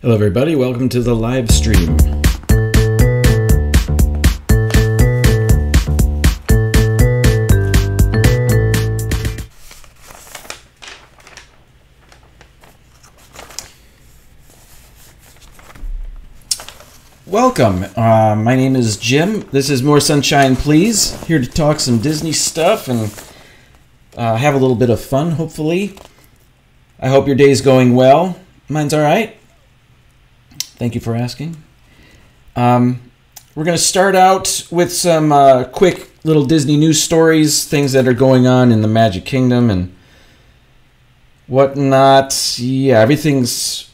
Hello everybody, welcome to the live stream. Welcome, my name is Jim. This is More Sunshine Please, here to talk some Disney stuff and have a little bit of fun, hopefully. I hope your day's going well. Mine's alright. Thank you for asking. We're going to start out with some quick little Disney news stories, things that are going on in the Magic Kingdom and whatnot. Yeah, everything's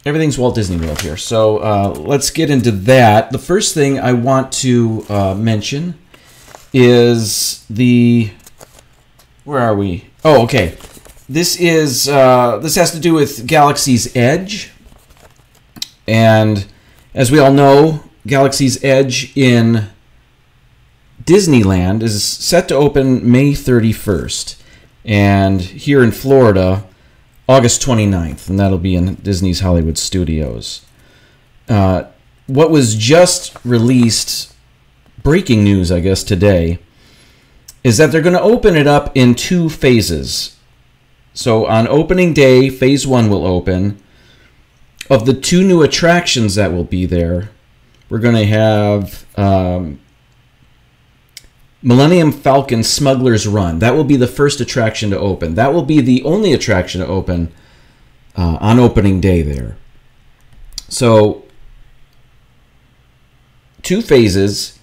Walt Disney World here. So let's get into that. The first thing I want to mention is the... Where are we? Oh, okay. This has to do with Galaxy's Edge. And as we all know, Galaxy's Edge in Disneyland is set to open May 31st. And here in Florida, August 29th. And that'll be in Disney's Hollywood Studios. What was just released, breaking news, I guess, today, is that they're going to open it up in 2 phases. So on opening day, phase 1 will open. Of the 2 new attractions that will be there, we're going to have Millennium Falcon Smuggler's Run. That will be the first attraction to open. That will be the only attraction to open on opening day there. So 2 phases.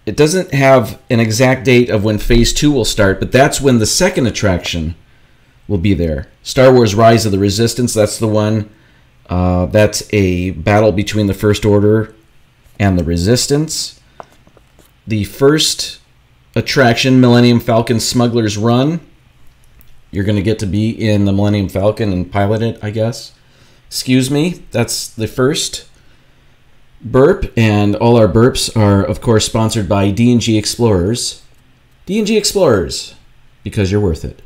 It doesn't have an exact date of when phase 2 will start, but that's when the second attraction will be there. Star Wars Rise of the Resistance, that's the one. That's a battle between the First Order and the Resistance. The first attraction, Millennium Falcon Smuggler's Run, you're going to get to be in the Millennium Falcon and pilot it, I guess. Excuse me, that's the first burp, and all our burps are, of course, sponsored by D&G Explorers. D&G Explorers, because you're worth it.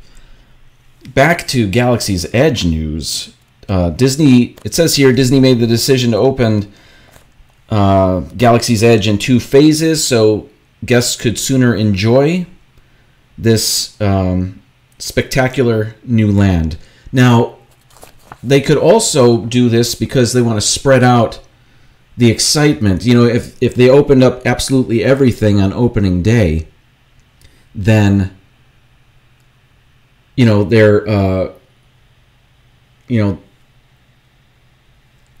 Back to Galaxy's Edge news. Disney, it says here, Disney made the decision to open Galaxy's Edge in 2 phases, so guests could sooner enjoy this spectacular new land. Now, they could also do this because they want to spread out the excitement. You know, if they opened up absolutely everything on opening day, then, you know, they're,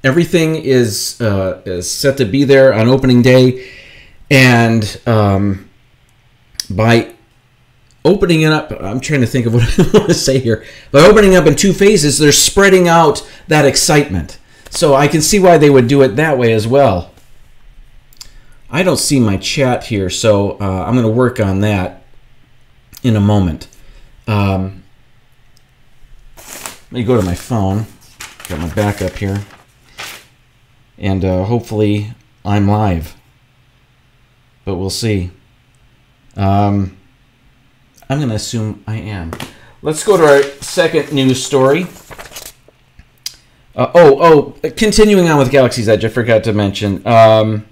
everything is set to be there on opening day, and by opening it up, I'm trying to think of what I want to say here. By opening up in 2 phases, they're spreading out that excitement. So I can see why they would do it that way as well. I don't see my chat here, so I'm going to work on that in a moment. Let me go to my phone. Got my backup here. And hopefully I'm live. But we'll see. I'm going to assume I am. Let's go to our second news story. Continuing on with Galaxy's Edge, I forgot to mention. In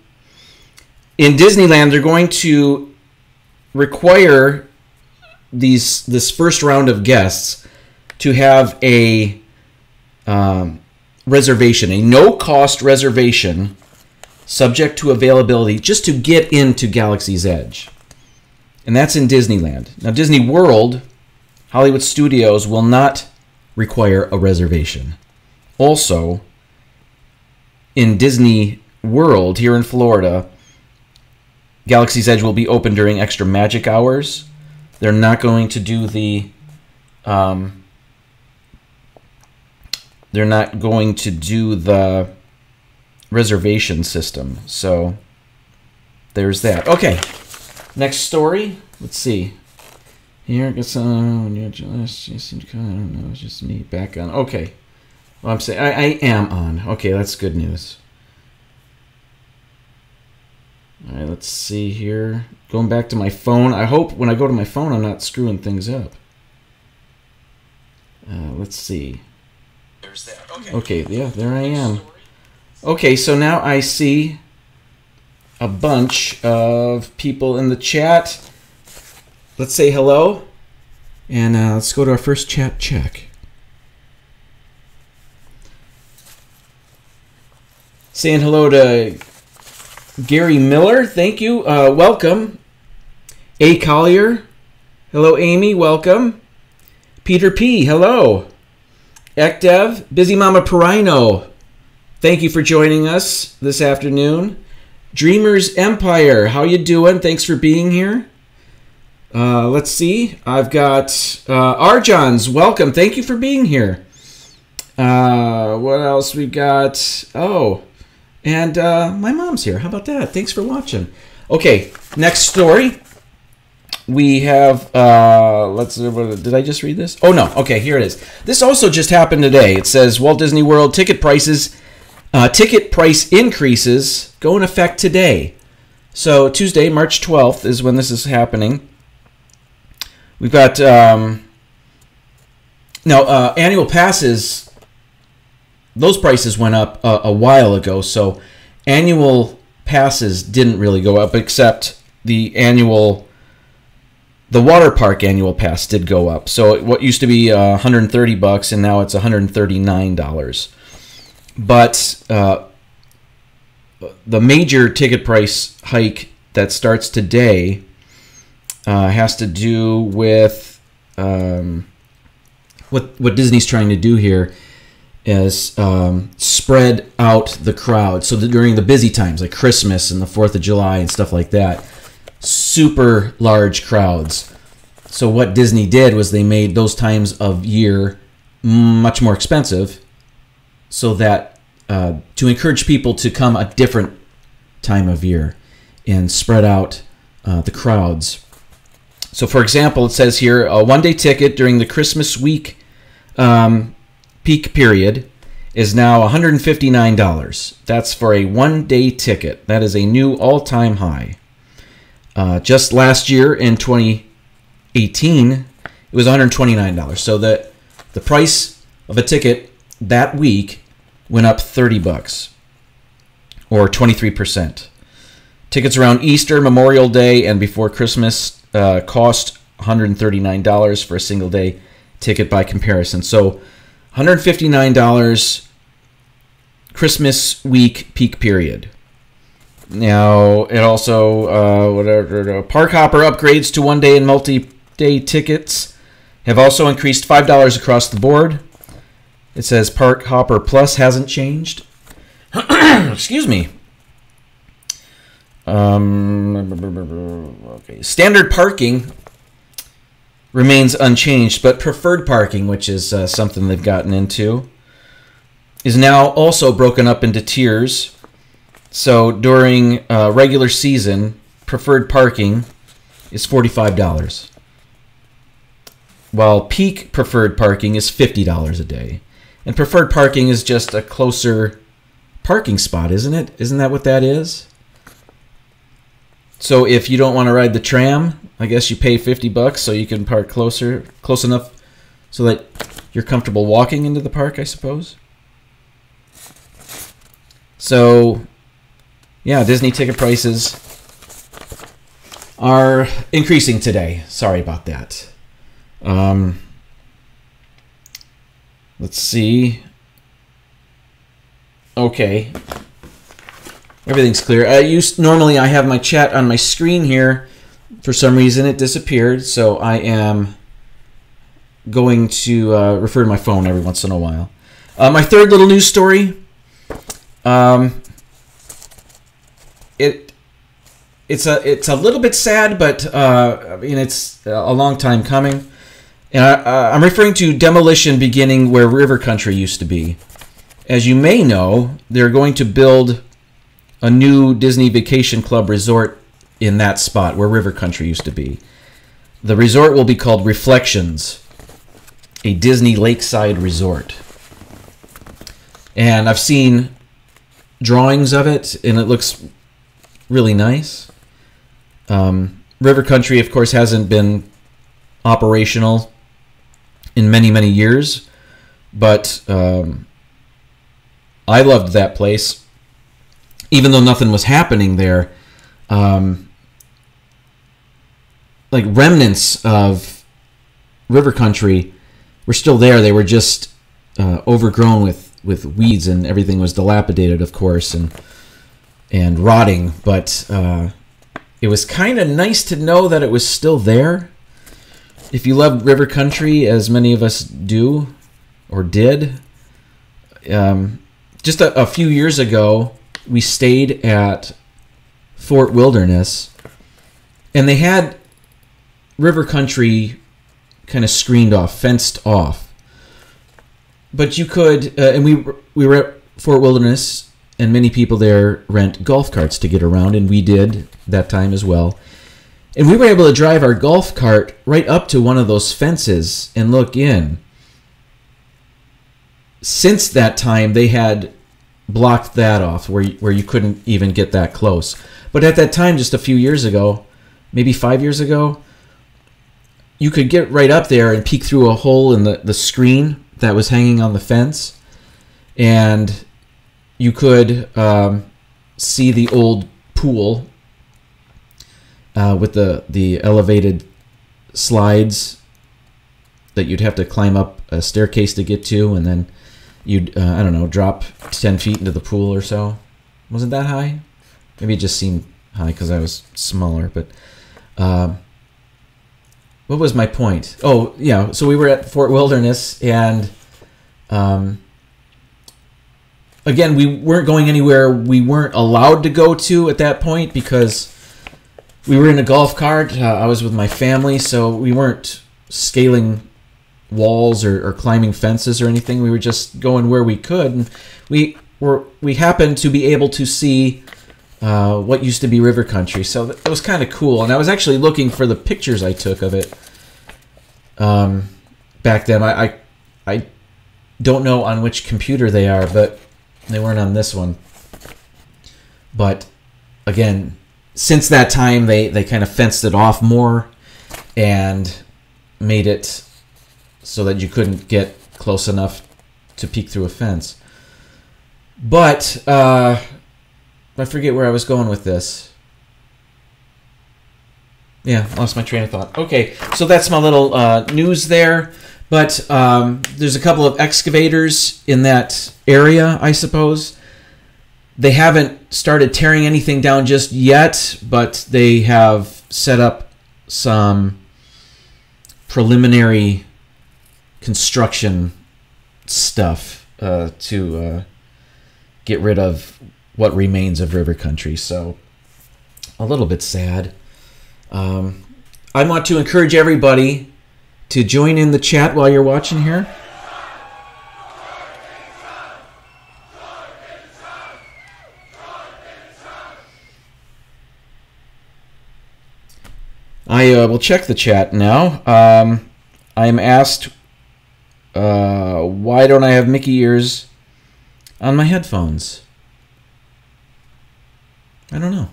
Disneyland, they're going to require this first round of guests to have a reservation, a no-cost reservation, subject to availability, just to get into Galaxy's Edge. And that's in Disneyland. Now, Disney World, Hollywood Studios, will not require a reservation. Also, in Disney World, here in Florida, Galaxy's Edge will be open during extra magic hours. They're not going to do the... they're not going to do the reservation system. So there's that. Okay, next story. Let's see. Here, I guess when you seem to come, I don't know, it's just me back on. Okay, well, I'm saying I am on. Okay, that's good news. All right, let's see here. Going back to my phone. I hope when I go to my phone, I'm not screwing things up. Let's see. Okay, yeah, there I am. Okay, so now I see a bunch of people in the chat. Let's say hello, and let's go to our first chat check. Saying hello to Gary Miller, thank you, welcome. A. Collier, hello Amy, welcome. Peter P, hello. Ekdev, Busy Mama Perino, thank you for joining us this afternoon. Dreamers Empire, how you doing? Thanks for being here. Let's see, I've got Arjons, welcome, thank you for being here. What else we got? Oh, and my mom's here. How about that? Thanks for watching. Okay, next story. We have, did I just read this? Oh, no. Okay, here it is. This also just happened today. It says Walt Disney World ticket price increases go in effect today. So Tuesday, March 12th is when this is happening. We've got, annual passes, those prices went up a while ago. So annual passes didn't really go up, except the water park annual pass did go up. So what used to be $130 and now it's $139. But the major ticket price hike that starts today has to do with what Disney's trying to do here is spread out the crowd. So that during the busy times like Christmas and the 4th of July and stuff like that, super large crowds. So what Disney did was they made those times of year much more expensive so that to encourage people to come a different time of year and spread out the crowds. So for example, it says here a one-day ticket during the Christmas week peak period is now $159. That's for a one-day ticket. That is a new all-time high. Just last year in 2018, it was $129. So the price of a ticket that week went up $30 or 23%. Tickets around Easter, Memorial Day, and before Christmas cost $139 for a single day ticket by comparison. So $159 Christmas week peak period. Now, it also, Park Hopper upgrades to one-day and multi-day tickets have also increased $5 across the board. It says Park Hopper Plus hasn't changed. Excuse me. Okay. Standard parking remains unchanged, but preferred parking, which is something they've gotten into, is now also broken up into tiers. So during regular season, preferred parking is $45, while peak preferred parking is $50 a day. And preferred parking is just a closer parking spot, isn't it? Isn't that what that is? So if you don't want to ride the tram, I guess you pay $50 so you can park close enough so that you're comfortable walking into the park, I suppose. So yeah, Disney ticket prices are increasing today. Sorry about that. Let's see. Okay. Everything's clear. Normally I have my chat on my screen here. For some reason it disappeared, so I am going to refer to my phone every once in a while. My third little news story. It's a little bit sad, but I mean it's a long time coming. And I'm referring to demolition beginning where River Country used to be. As you may know, they're going to build a new Disney Vacation Club resort in that spot where River Country used to be. The resort will be called Reflections, a Disney lakeside resort. And I've seen drawings of it, and it looks really nice. River Country, of course, hasn't been operational in many, many years. But I loved that place. Even though nothing was happening there, like remnants of river country were still there. They were just overgrown with weeds, and everything was dilapidated, of course, and rotting. But it was kind of nice to know that it was still there. If you love river country, as many of us do or did, just a few years ago, we stayed at Fort Wilderness, and they had river country kind of screened off, fenced off. But you could, and we were at Fort Wilderness, and many people there rent golf carts to get around, and we did that time as well. And we were able to drive our golf cart right up to one of those fences and look in. Since that time, they had blocked that off where you couldn't even get that close. But at that time, just a few years ago, maybe 5 years ago, you could get right up there and peek through a hole in the screen that was hanging on the fence. And you could see the old pool with the elevated slides that you'd have to climb up a staircase to get to, and then you'd, I don't know, drop 10 feet into the pool or so. Wasn't that high? Maybe it just seemed high because I was smaller, but what was my point? Oh, yeah, so we were at Fort Wilderness, and again, we weren't going anywhere we weren't allowed to go to at that point because we were in a golf cart. I was with my family, so we weren't scaling walls or climbing fences or anything. We were just going where we could, and we happened to be able to see what used to be river country, so that was kind of cool. And I was actually looking for the pictures I took of it back then. I don't know on which computer they are, but they weren't on this one. But again, since that time, they kind of fenced it off more and made it so that you couldn't get close enough to peek through a fence. But I forget where I was going with this. Yeah, lost my train of thought. Okay, so that's my little news there. But there's a couple of excavators in that area, I suppose. They haven't started tearing anything down just yet, but they have set up some preliminary construction stuff to get rid of what remains of river country. So a little bit sad. I want to encourage everybody to join in the chat while you're watching here. I will check the chat now. I am asked, why don't I have Mickey ears on my headphones? I don't know.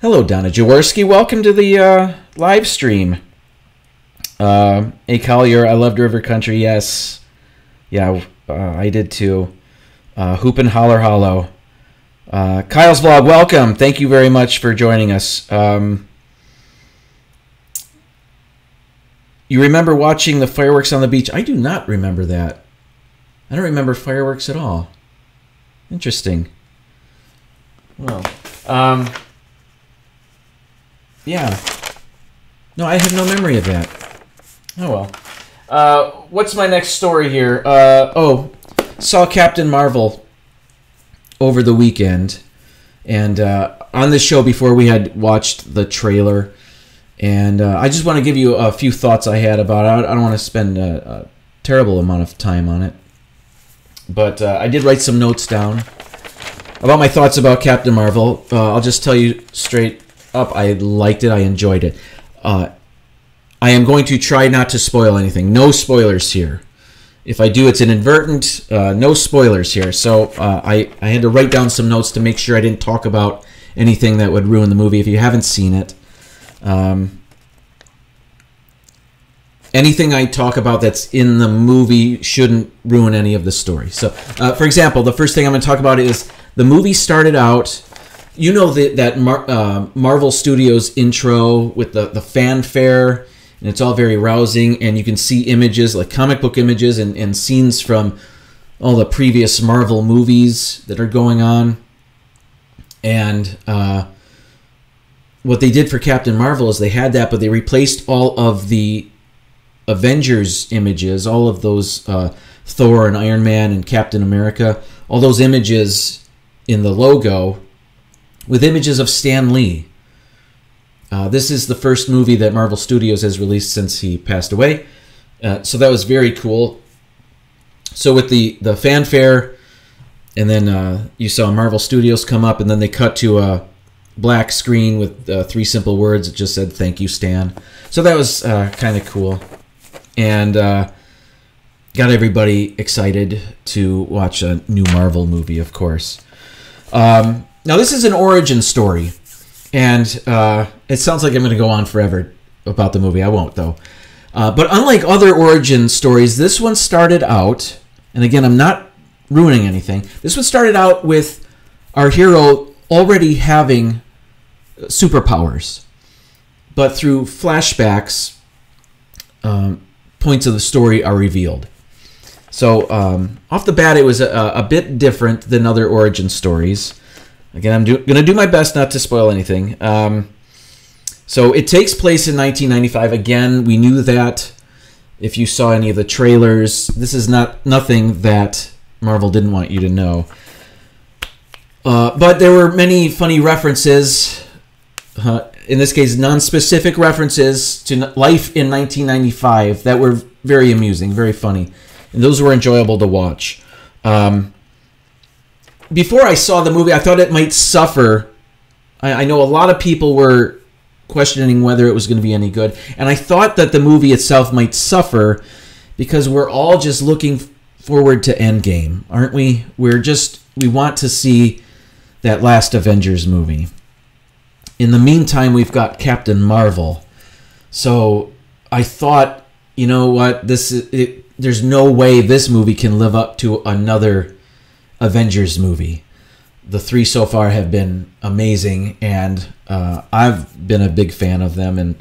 Hello, Donna Jaworski. Welcome to the live stream. Hey, Collier, I loved River Country. Yes. Yeah, I did too. Hoop and Holler Hollow. Kyle's Vlog, welcome. Thank you very much for joining us. You remember watching the fireworks on the beach? I do not remember that. I don't remember fireworks at all. Interesting. Well, yeah. No, I have no memory of that. Oh, well. What's my next story here? Saw Captain Marvel over the weekend. And on this show before we had watched the trailer. And I just want to give you a few thoughts I had about it. I don't want to spend a terrible amount of time on it. But I did write some notes down about my thoughts about Captain Marvel. I'll just tell you straight up, I liked it. I enjoyed it. I am going to try not to spoil anything. No spoilers here. If I do, it's inadvertent. No spoilers here. So I had to write down some notes to make sure I didn't talk about anything that would ruin the movie if you haven't seen it. anything I talk about that's in the movie shouldn't ruin any of the story. So, for example, the first thing I'm going to talk about is the movie started out. You know that Marvel Studios intro with the fanfare, and it's all very rousing, and you can see images, like comic book images and scenes from all the previous Marvel movies that are going on. And what they did for Captain Marvel is they had that, but they replaced all of the Avengers images, all of those Thor and Iron Man and Captain America, all those images in the logo with images of Stan Lee. This is the first movie that Marvel Studios has released since he passed away. So that was very cool. So with the fanfare, and then you saw Marvel Studios come up, and then they cut to a black screen with 3 simple words. It just said, "Thank you, Stan." So that was kind of cool. And got everybody excited to watch a new Marvel movie, of course. Now, this is an origin story. And it sounds like I'm going to go on forever about the movie. I won't, though. But unlike other origin stories, this one started out, and again, I'm not ruining anything. This one started out with our hero already having superpowers. But through flashbacks, points of the story are revealed. So off the bat, it was a bit different than other origin stories. Again, I'm going to do my best not to spoil anything. So it takes place in 1995. Again, we knew that if you saw any of the trailers. This is nothing that Marvel didn't want you to know. But there were many funny references. In this case, non-specific references to life in 1995 that were very amusing, very funny. And those were enjoyable to watch. Before I saw the movie, I thought it might suffer. I know a lot of people were questioning whether it was going to be any good. And I thought that the movie itself might suffer because we're all just looking forward to Endgame, aren't we? We want to see that last Avengers movie. In the meantime, we've got Captain Marvel. So I thought, you know what, there's no way this movie can live up to another Avengers movie. The 3 so far have been amazing, and I've been a big fan of them, and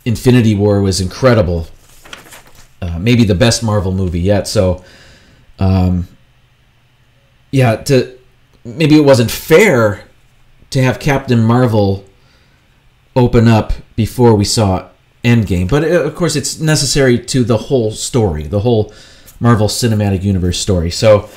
Infinity War was incredible. Maybe the best Marvel movie yet. So, yeah, maybe it wasn't fair to have Captain Marvel open up before we saw Endgame. But, of course, it's necessary to the whole story, the whole Marvel Cinematic Universe story. So,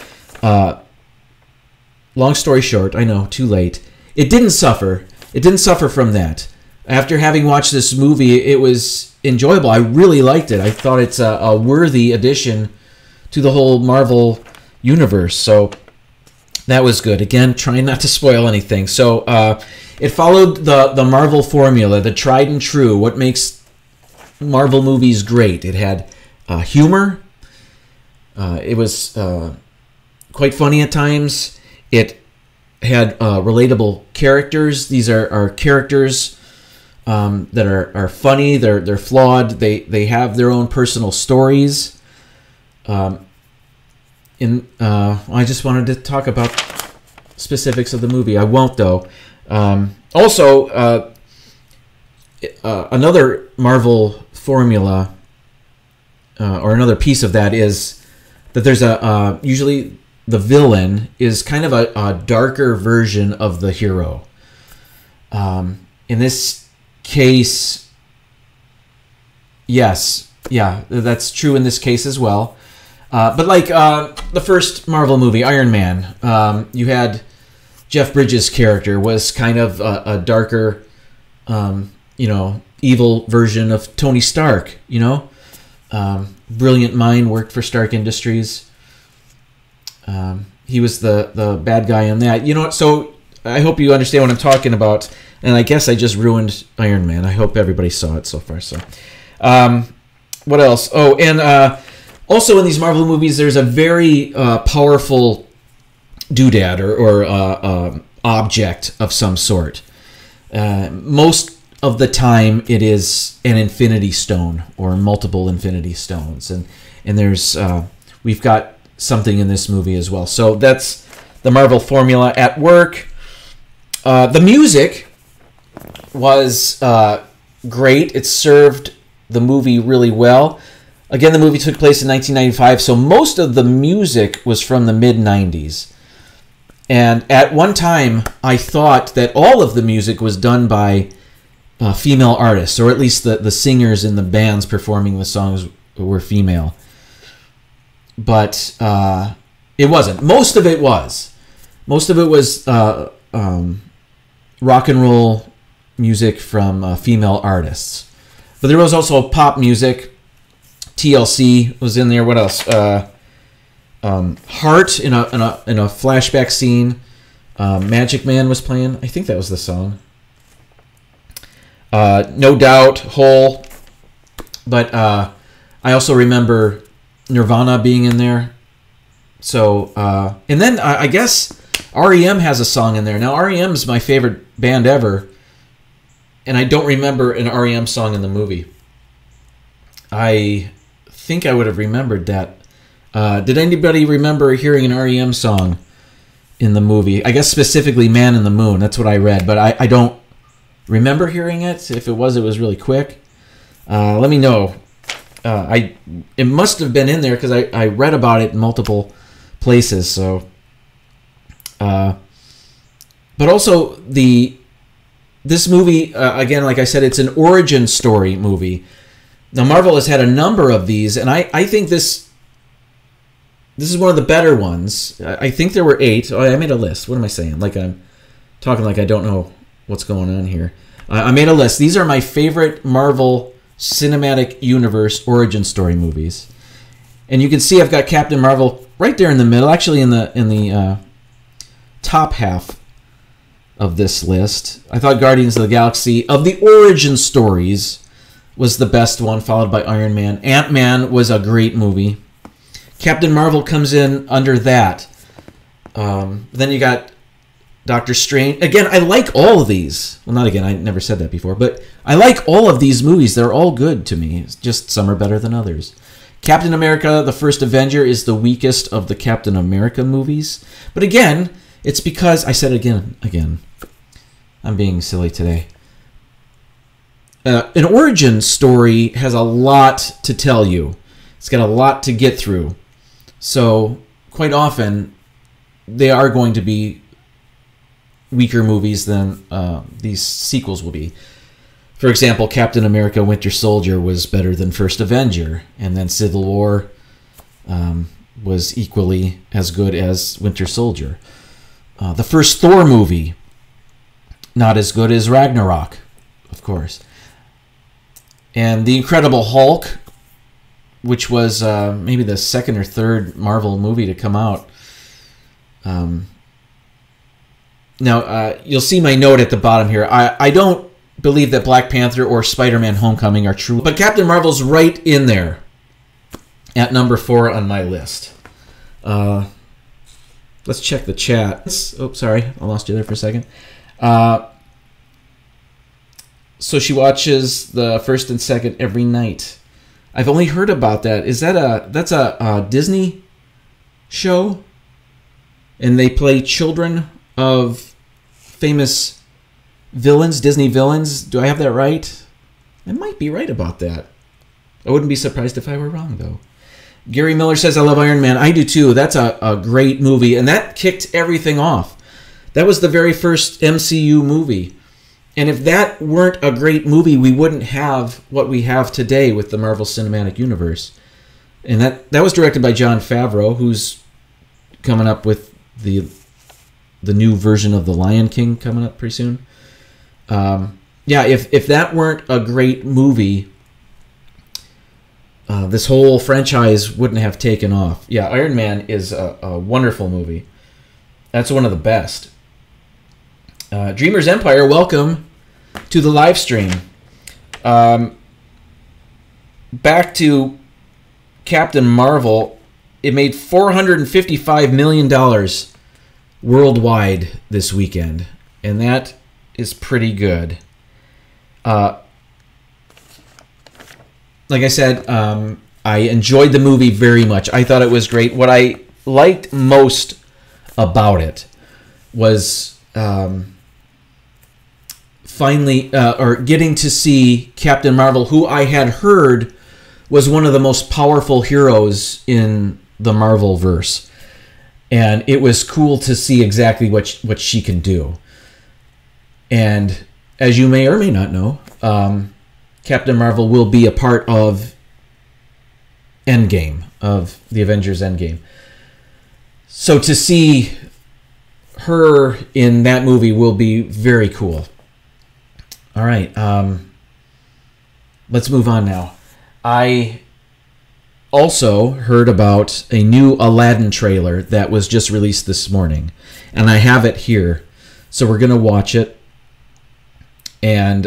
long story short, I know, too late. It didn't suffer. It didn't suffer from that. After having watched this movie, it was enjoyable. I really liked it. I thought it's a worthy addition to the whole Marvel universe. So that was good. Again, trying not to spoil anything. So it followed the Marvel formula, the tried and true. What makes Marvel movies great? It had humor. It was quite funny at times. It had relatable characters. These are characters that are funny. They're flawed. They have their own personal stories. I just wanted to talk about specifics of the movie. I won't, though. Also, another Marvel formula, or another piece of that, is that there's usually the villain is kind of a darker version of the hero. In this case, yes, yeah, that's true in this case as well. But like the first Marvel movie, Iron Man, you had Jeff Bridges' character was kind of a darker, evil version of Tony Stark. Brilliant mind, worked for Stark Industries. He was the bad guy in that. So I hope you understand what I'm talking about. And I guess I just ruined Iron Man. I hope everybody saw it so far. So, what else? Oh, and also in these Marvel movies, there's a very powerful doodad or object of some sort. Most of the time, it is an Infinity Stone or multiple Infinity Stones, and there's we've got something in this movie as well. So that's the Marvel formula at work. The music was great. It served the movie really well. Again, the movie took place in 1995, so most of the music was from the mid-90s. And at one time, I thought that all of the music was done by female artists, or at least the singers in the bands performing the songs were female. But it wasn't. Most of it was. Most of it was rock and roll music from female artists. But there was also pop music. TLC was in there. What else? Heart in a flashback scene. Magic Man was playing. I think that was the song. No Doubt, Hole. But I also remember Nirvana being in there. So, and then I guess REM has a song in there. Now, REM is my favorite band ever, and I don't remember an REM song in the movie. I think I would have remembered that. Did anybody remember hearing an REM song in the movie? I guess specifically Man in the Moon. That's what I read, but I don't remember hearing it. If it was really quick. Let me know. It must have been in there because I read about it in multiple places. So, but also this movie again, like I said, it's an origin story movie. Now Marvel has had a number of these, and I think this is one of the better ones. I think there were 8. Oh, I made a list. What am I saying? Like I'm talking like I don't know what's going on here. I made a list. These are my favorite Marvel Cinematic Universe origin story movies, and you can see I've got Captain Marvel right there in the middle, actually in the top half of this list. I thought Guardians of the Galaxy of the origin stories was the best one, followed by Iron Man. Ant-Man was a great movie. Captain Marvel comes in under that. Then you got Doctor Strange. Again, I like all of these. Well, not again. I never said that before. But I like all of these movies. They're all good to me. It's just some are better than others. Captain America, the First Avenger, is the weakest of the Captain America movies. But again, it's because... I said again. I'm being silly today. An origin story has a lot to tell you. It's got a lot to get through. So, quite often, they are going to be weaker movies than these sequels will be. For example, Captain America Winter Soldier was better than First Avenger, and then Civil War was equally as good as Winter Soldier. The first Thor movie, not as good as Ragnarok, of course. And The Incredible Hulk, which was maybe the second or third Marvel movie to come out. Now, you'll see my note at the bottom here. I don't believe that Black Panther or Spider-Man Homecoming are true, but Captain Marvel's right in there at number 4 on my list. Let's check the chat. Oh, sorry. I lost you there for a second. So she watches the first and second every night. I've only heard about that. Is that that's a Disney show? And they play children of famous villains, Disney villains. Do I have that right? I might be right about that. I wouldn't be surprised if I were wrong, though. Gary Miller says, I love Iron Man. I do, too. That's a great movie, and that kicked everything off. That was the very first MCU movie. And if that weren't a great movie, we wouldn't have what we have today with the Marvel Cinematic Universe. And that was directed by Jon Favreau, who's coming up with the new version of The Lion King coming up pretty soon. Yeah, if that weren't a great movie, this whole franchise wouldn't have taken off. Yeah, Iron Man is a wonderful movie. That's one of the best. Dreamer's Empire, welcome to the live stream. Back to Captain Marvel, it made $455 million worldwide this weekend, and that is pretty good. Like I said, I enjoyed the movie very much. I thought it was great. What I liked most about it was finally, or getting to see Captain Marvel, who I had heard was one of the most powerful heroes in the Marvel-verse. And it was cool to see exactly what she can do. And as you may or may not know, Captain Marvel will be a part of Endgame, of the Avengers Endgame. So to see her in that movie will be very cool. All right, let's move on now. I also heard about a new Aladdin trailer that was just released this morning, and I have it here. So we're going to watch it. And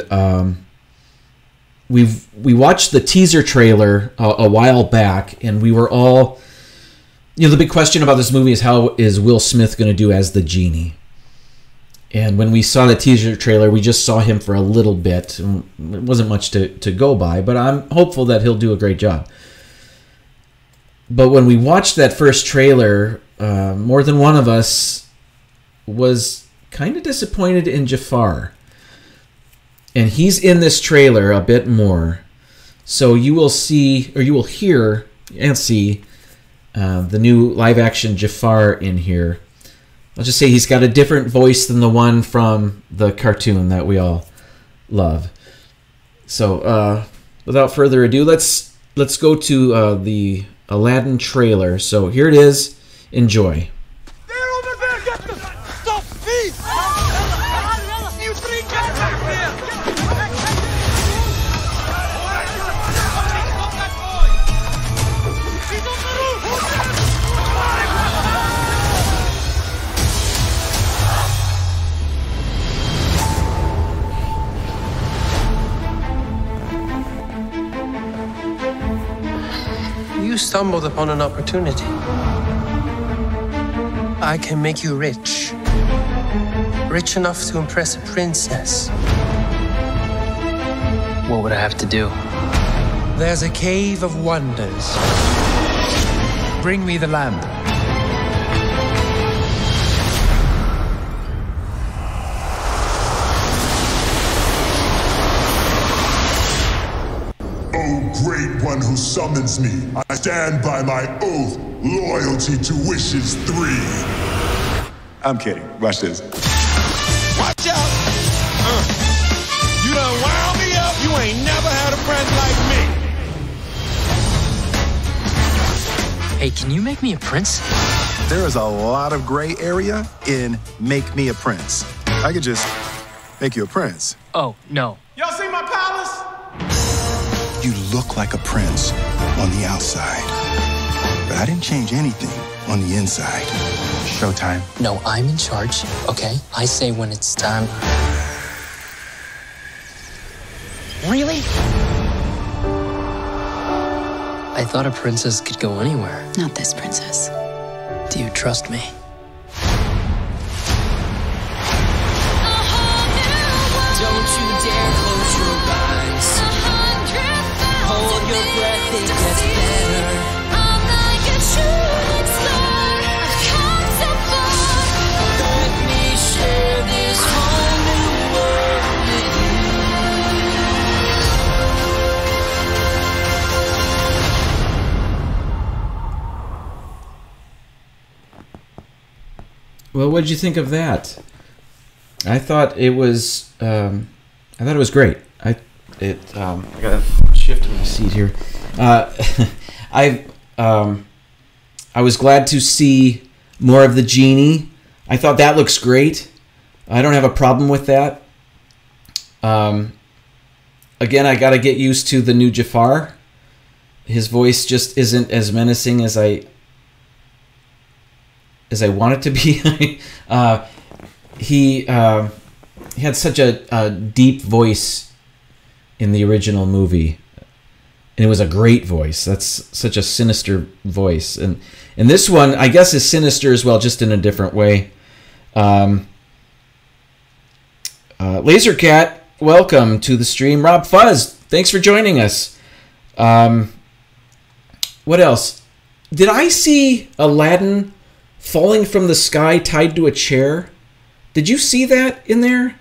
we watched the teaser trailer a while back, and we were all, the big question about this movie is how is Will Smith going to do as the genie? And when we saw the teaser trailer, we just saw him for a little bit. It wasn't much to go by, but I'm hopeful that he'll do a great job. But when we watched that first trailer, more than one of us was kind of disappointed in Jafar. And he's in this trailer a bit more. So you will see, or you will hear and see the new live-action Jafar in here. I'll just say he's got a different voice than the one from the cartoon that we all love. So without further ado, let's go to the Aladdin trailer. So here it is. Enjoy. You stumbled upon an opportunity. I can make you rich. Rich enough to impress a princess. What would I have to do? There's a cave of wonders. Bring me the lamp. Great one who summons me, I stand by my oath, loyalty to wishes 3. I'm kidding. Watch this. Watch out! You done wound me up. You ain't never had a friend like me. Hey, can you make me a prince? There is a lot of gray area in Make Me a Prince. I could just make you a prince. Oh, no. Y'all see my palace? You look like a prince on the outside, but I didn't change anything on the inside. Showtime. No, I'm in charge, okay? I say when it's time. Really? I thought a princess could go anywhere. Not this princess. Do you trust me? Don't you dare close your eyes. Hold your breath, it gets better. I'm like a shooting star. I've come so far. Let me share this whole new world with you. Well, what did you think of that? I thought it was great. I gotta shift my seat here. I was glad to see more of the genie. I thought that looks great. I don't have a problem with that. Again, I gotta get used to the new Jafar. His voice just isn't as menacing as I want it to be. He had such a deep voice in the original movie, and it was a great voice. That's such a sinister voice, and this one, I guess, is sinister as well, just in a different way. Lasercat welcome to the stream. Rob Fuzz, thanks for joining us. What else? Did I see Aladdin falling from the sky tied to a chair? Did you see that in there?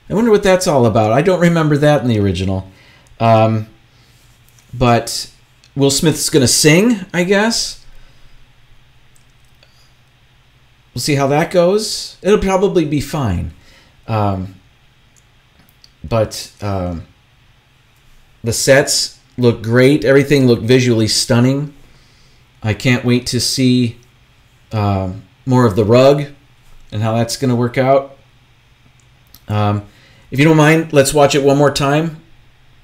I wonder what that's all about. I don't remember that in the original. But Will Smith's going to sing, I guess. We'll see how that goes. It'll probably be fine. But the sets look great. Everything looked visually stunning. I can't wait to see more of the rug and how that's going to work out. If you don't mind, let's watch it one more time.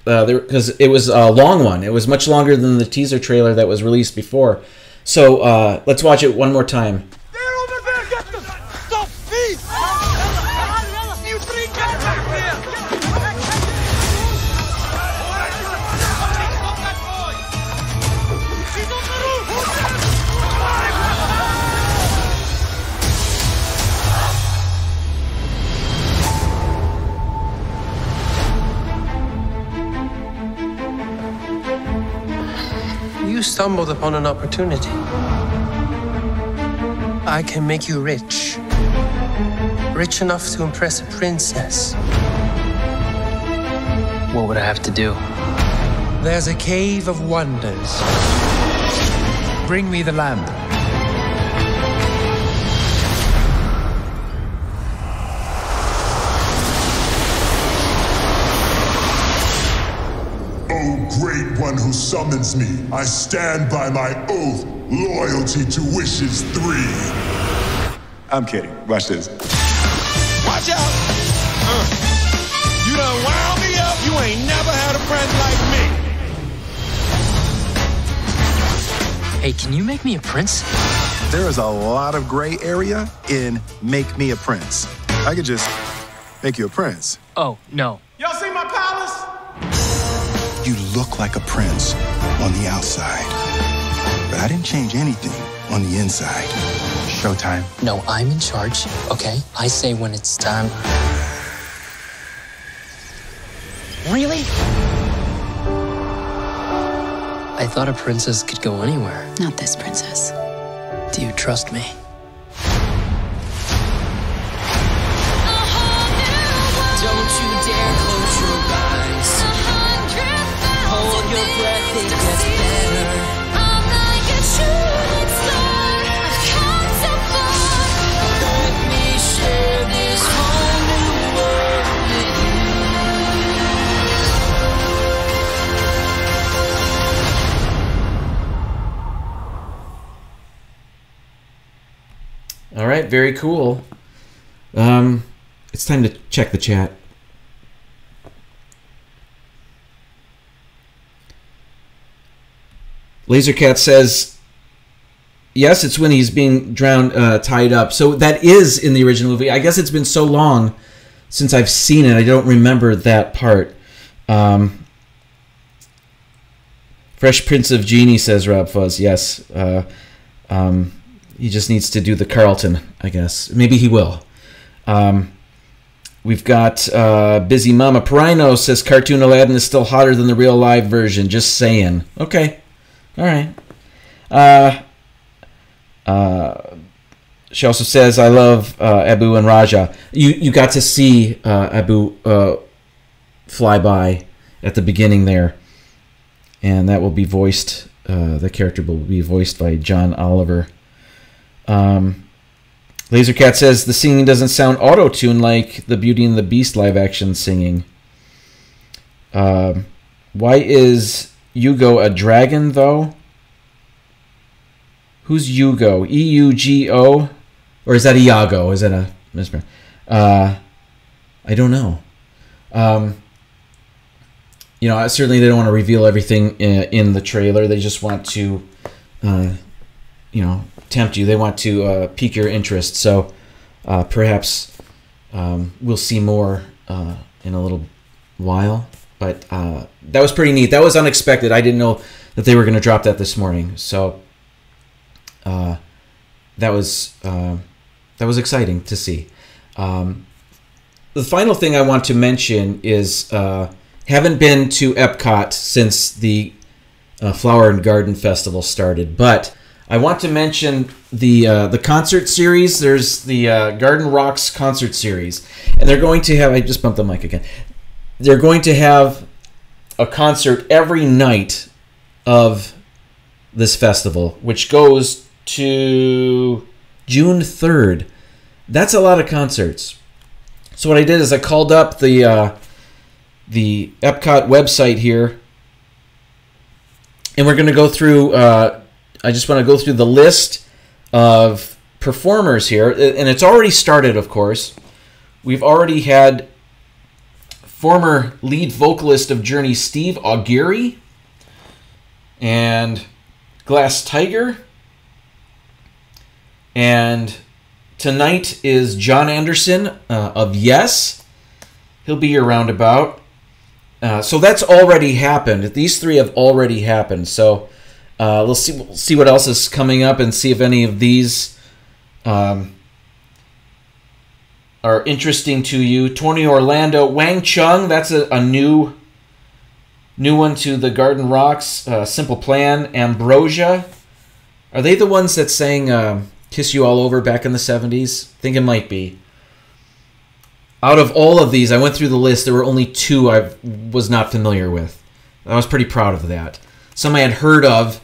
Because it was a long one. It was much longer than the teaser trailer that was released before. So let's watch it one more time. You stumbled upon an opportunity. I can make you rich. Rich enough to impress a princess. What would I have to do? There's a cave of wonders. Bring me the lamp. Great one who summons me, I stand by my oath, loyalty to wishes 3. I'm kidding. Watch this. Watch out! You done wound me up. You ain't never had a friend like me. Hey, can you make me a prince? There is a lot of gray area in Make Me a Prince. I could just make you a prince. Oh, no. Y'all see my palace? You look like a prince on the outside, but I didn't change anything on the inside. Showtime. No, I'm in charge, okay? I say when it's time. Really? I thought a princess could go anywhere. Not this princess. Do you trust me? Don't you dare close your eyes. Hold your breath, it gets better. I'm like a shooting star. I've come so far. Let me share this whole new world with you. All right, very cool. It's time to check the chat. Lasercat says, yes, it's when he's being drowned, tied up. So that is in the original movie. I guess it's been so long since I've seen it. I don't remember that part. Fresh Prince of Genie, says Rob Fuzz. Yes. He just needs to do the Carlton, I guess. Maybe he will. We've got Busy Mama Perino says, cartoon Aladdin is still hotter than the real live version. Just saying. Okay. All right. She also says, I love Abu and Raja. You got to see Abu fly by at the beginning there. And that will be voiced, the character will be voiced by John Oliver. Lasercat says, the singing doesn't sound auto-tuned like the Beauty and the Beast live-action singing. Why is Yugo a dragon, though? Who's Yugo? E-U-G-O? Or is that Iago? Is that a misprint? I don't know. You know, certainly they don't want to reveal everything in the trailer. They just want to, you know, tempt you. They want to pique your interest. So perhaps we'll see more in a little while. But that was pretty neat. That was unexpected. I didn't know that they were going to drop that this morning. So that was exciting to see. the final thing I want to mention is haven't been to Epcot since the Flower and Garden Festival started, but I want to mention the concert series. There's the Garden Rocks concert series, and they're going to have. I just bumped the mic again. They're going to have a concert every night of this festival, which goes to June 3rd. That's a lot of concerts. So what I did is I called up the Epcot website here, and we're going to go through. I just want to go through the list of performers here, and it's already started. Of course, we've already had former lead vocalist of Journey, Steve Augeri, and Glass Tiger, and tonight is John Anderson of Yes. He'll be your roundabout. So that's already happened. These three have already happened. So we'll see what else is coming up and see if any of these are interesting to you. Tony Orlando, Wang Chung. That's a new one to the Garden Rocks. Simple Plan, Ambrosia. Are they the ones that sang Kiss You All Over back in the 70s? I think it might be. Out of all of these, I went through the list. There were only two I was not familiar with. I was pretty proud of that. Some I had heard of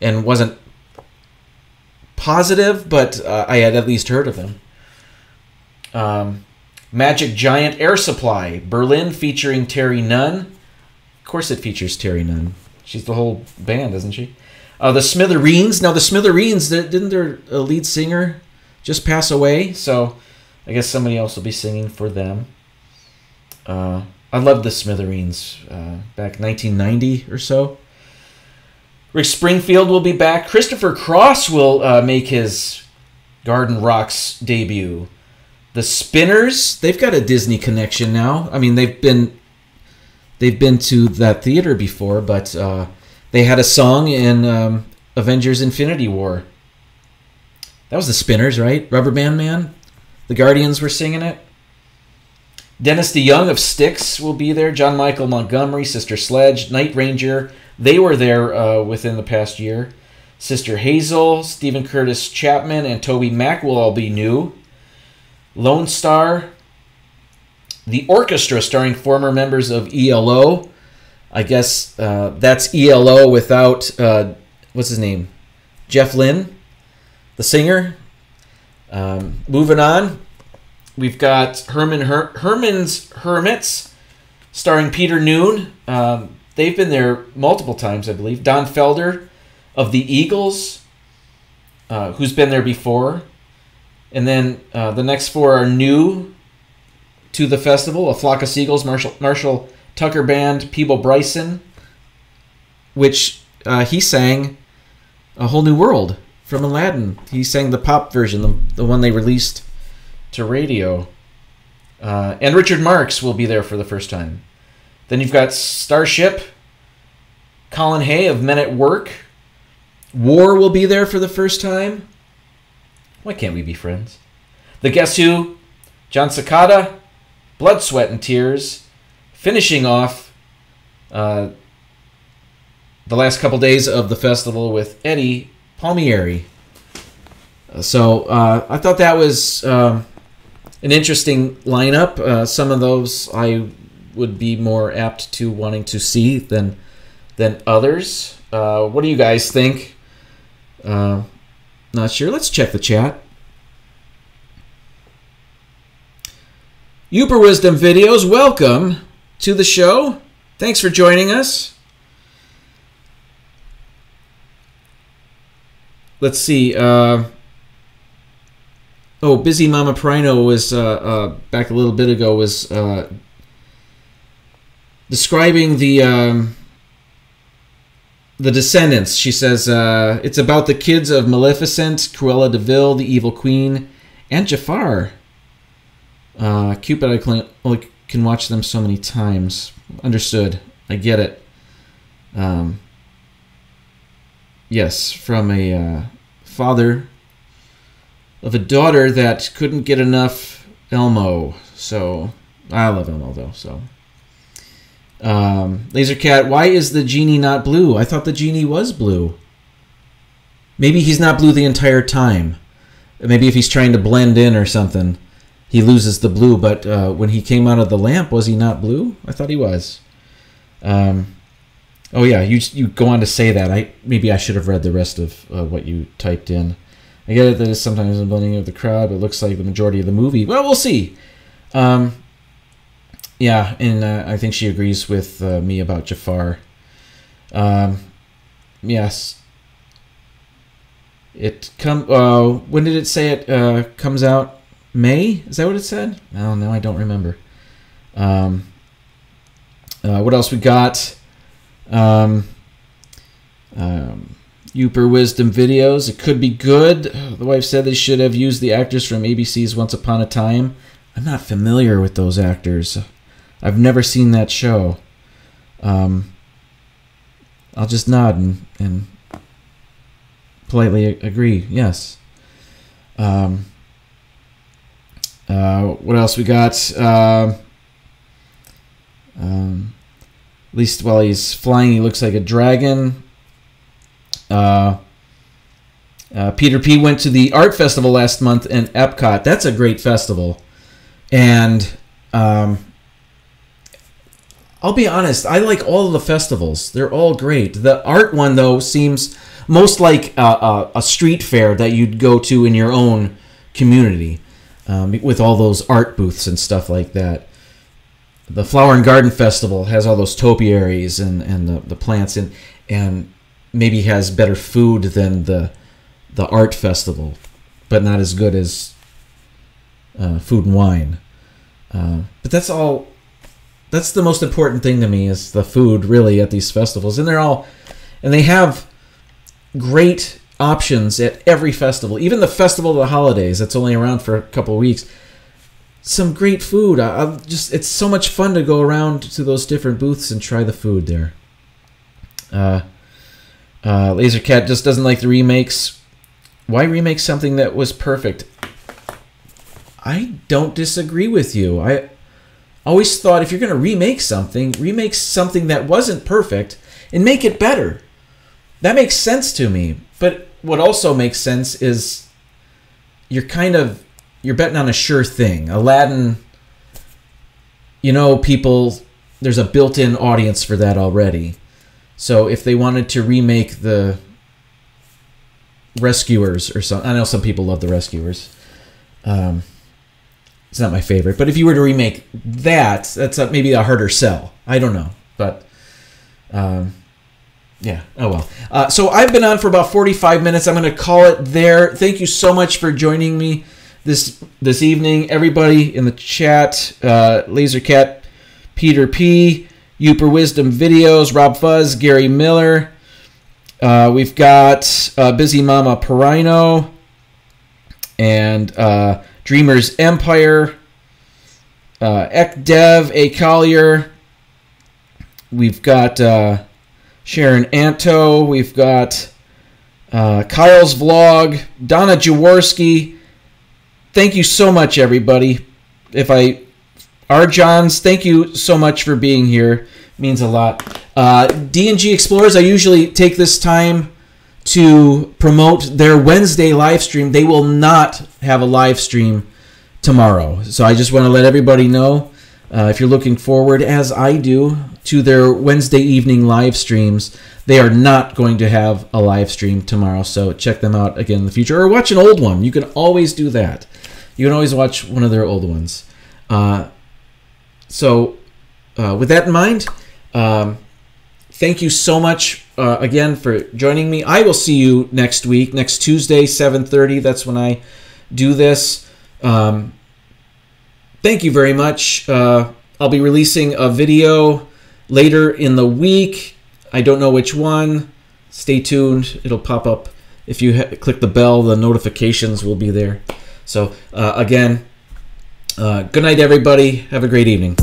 and wasn't positive, but I had at least heard of them. Magic Giant Air Supply, Berlin, featuring Terry Nunn. Of course it features Terry Nunn. She's the whole band, isn't she? The Smithereens. Now, the Smithereens, didn't their lead singer just pass away? So I guess somebody else will be singing for them. I loved the Smithereens back 1990 or so. Rick Springfield will be back. Christopher Cross will make his Garden Rocks debut. The Spinners, they've got a Disney connection now. I mean, they've been to that theater before, but they had a song in Avengers Infinity War. That was the Spinners, right? Rubber Band Man? The Guardians were singing it. Dennis DeYoung of Styx will be there. John Michael Montgomery, Sister Sledge, Night Ranger. They were there within the past year. Sister Hazel, Stephen Curtis Chapman, and Toby Mac will all be new. Lone Star. The Orchestra, starring former members of ELO. I guess that's ELO without, what's his name? Jeff Lynne, the singer. Moving on, we've got Herman's Hermits, starring Peter Noon. They've been there multiple times, I believe. Don Felder of the Eagles, who's been there before. And then the next four are new to the festival: A Flock of Seagulls, Marshall Tucker Band, Peeble Bryson, which he sang A Whole New World from Aladdin. He sang the pop version, the one they released to radio. And Richard Marx will be there for the first time. Then you've got Starship, Colin Hay of Men at Work. War will be there for the first time. Why can't we be friends? The Guess Who, John Cicada, Blood, Sweat, and Tears. Finishing off the last couple days of the festival with Eddie Palmieri. So I thought that was an interesting lineup. Some of those I would be more apt to wanting to see than others. What do you guys think? Not sure. Let's check the chat. Uber Wisdom Videos, welcome to the show. Thanks for joining us. Let's see. Busy Mama Prino was back a little bit ago was describing the Descendants. She says it's about the kids of Maleficent, Cruella de Vil, the Evil Queen, and Jafar. Cupid, I only can watch them so many times. Understood. I get it. Yes, from a father of a daughter that couldn't get enough Elmo. So I love Elmo though. So Lasercat, why is the genie not blue? I thought the genie was blue. Maybe he's not blue the entire time. Maybe if he's trying to blend in or something, he loses the blue. But when he came out of the lamp, was he not blue? I thought he was. Oh yeah, you go on to say that. Maybe I should have read the rest of what you typed in. I get it that it's sometimes a blending of the crowd, but it looks like the majority of the movie. Well, we'll see. Yeah, and I think she agrees with me about Jafar. Yes. When did it say it comes out? May? Is that what it said? Oh, no, I don't remember. What else we got? Uper Wisdom videos. It could be good. The wife said they should have used the actors from ABC's Once Upon a Time. I'm not familiar with those actors. I've never seen that show. I'll just nod and politely agree. Yes. What else we got? At least while he's flying, he looks like a dragon. Peter P. went to the art festival last month in Epcot. That's a great festival. And I'll be honest, I like all of the festivals. They're all great. The art one, though, seems most like a street fair that you'd go to in your own community with all those art booths and stuff like that. The Flower and Garden Festival has all those topiaries and the plants and maybe has better food than the art festival, but not as good as Food and Wine. But that's all. That's the most important thing to me is the food, really, at these festivals, and they have great options at every festival. Even the Festival of the Holidays, that's only around for a couple of weeks. Some great food. It's so much fun to go around to those different booths and try the food there. Lasercat just doesn't like the remakes. Why remake something that was perfect? I don't disagree with you. I always thought if you're going to remake something that wasn't perfect and make it better. That makes sense to me. But what also makes sense is you're betting on a sure thing. Aladdin, there's a built-in audience for that already. So if they wanted to remake the Rescuers or something, I know some people love the Rescuers. It's not my favorite, but if you were to remake that's maybe a harder sell. I don't know, but yeah. Oh well. So I've been on for about 45 minutes. I'm going to call it there. Thank you so much for joining me this evening, everybody in the chat. Lasercat, Peter P, Uper Wisdom Videos, Rob Fuzz, Gary Miller. We've got Busy Mama Perino and Dreamer's Empire, Ekdev, A. Collier. We've got Sharon Anto. We've got Kyle's Vlog, Donna Jaworski. Thank you so much, everybody. Johns, thank you so much for being here. It means a lot. D&G Explorers, I usually take this time to promote their Wednesday live stream. They will not have a live stream tomorrow. So I just want to let everybody know, if you're looking forward, as I do, to their Wednesday evening live streams, they are not going to have a live stream tomorrow. So check them out again in the future. Or watch an old one. You can always do that. You can always watch one of their old ones. So with that in mind, thank you so much again for joining me. I will see you next week, next Tuesday, 7:30. That's when I do this. Thank you very much. I'll be releasing a video later in the week. I don't know which one. Stay tuned. It'll pop up. If you click the bell, the notifications will be there. So again, good night, everybody. Have a great evening.